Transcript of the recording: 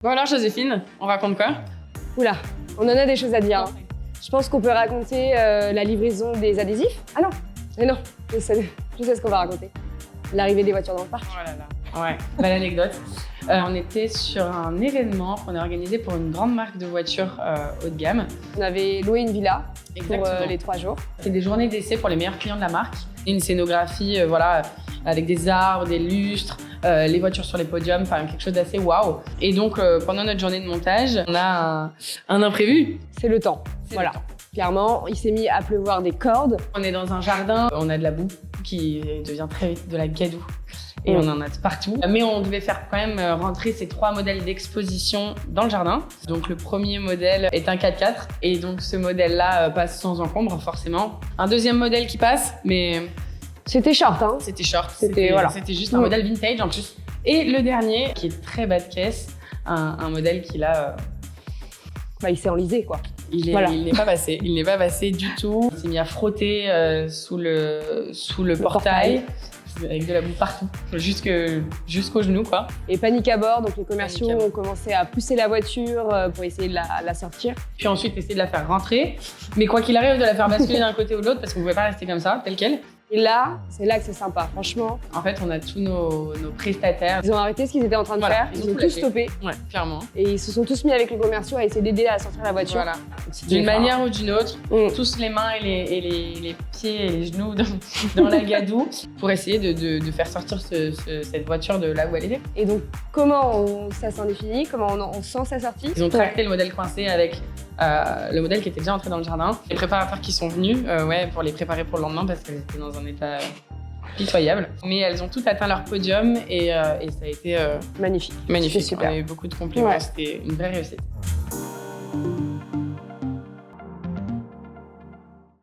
Bon alors Joséphine, on raconte quoi? Oula, on en a des choses à dire. Hein. Je pense qu'on peut raconter la livraison des adhésifs. Ah non, mais non, je sais ce qu'on va raconter. L'arrivée des voitures dans le parc. Oh là là, ouais, belle anecdote. On était sur un événement qu'on a organisé pour une grande marque de voitures haut de gamme. On avait loué une villa pour les 3 jours. C'était des journées d'essai pour les meilleurs clients de la marque. Une scénographie voilà, avec des arbres, des lustres, les voitures sur les podiums, enfin quelque chose d'assez waouh. Et donc pendant notre journée de montage, on a un imprévu. C'est le temps, voilà. Clairement, il s'est mis à pleuvoir des cordes. On est dans un jardin, on a de la boue qui devient très vite de la gadoue. Et on en a partout. Mais on devait faire quand même rentrer ces 3 modèles d'exposition dans le jardin. Donc le premier modèle est un 4x4 et donc ce modèle-là passe sans encombre forcément. Un deuxième modèle qui passe, mais c'était short, hein. C'était short. C'était voilà. Juste un modèle vintage en plus. Et le dernier qui est très bas de caisse, un modèle qui là, il s'est enlisé quoi. Il n'est pas passé. Il n'est pas passé du tout. Il s'est mis à frotter sous le portail. Avec de la boue partout, jusqu'aux genoux quoi. Et panique à bord, donc les commerciaux ont commencé à pousser la voiture pour essayer de la sortir. Puis ensuite essayer de la faire rentrer, mais quoi qu'il arrive de la faire basculer d'un côté ou de l'autre parce qu'on ne pouvait pas rester comme ça, tel quel. Et là, c'est là que c'est sympa, franchement. En fait, on a tous nos prestataires. Ils ont arrêté ce qu'ils étaient en train de faire, ils ont tous stoppé. Ouais, clairement. Et ils se sont tous mis avec les commerciaux à essayer d'aider à sortir la voiture. Voilà. D'une manière ou d'une autre, tous les mains et les pieds et les genoux dans la gadoue pour essayer de faire sortir cette voiture de là où elle était. Et donc, comment ça s'en est fini? Comment on sent sa sortie? Ils ont tracté le modèle coincé avec le modèle qui était déjà entré dans le jardin. Les préparateurs qui sont venus pour les préparer pour le lendemain parce qu'elles étaient dans un état pitoyable. Mais elles ont toutes atteint leur podium et ça a été magnifique. Magnifique. Super. On a eu beaucoup de compliments, c'était une vraie réussite.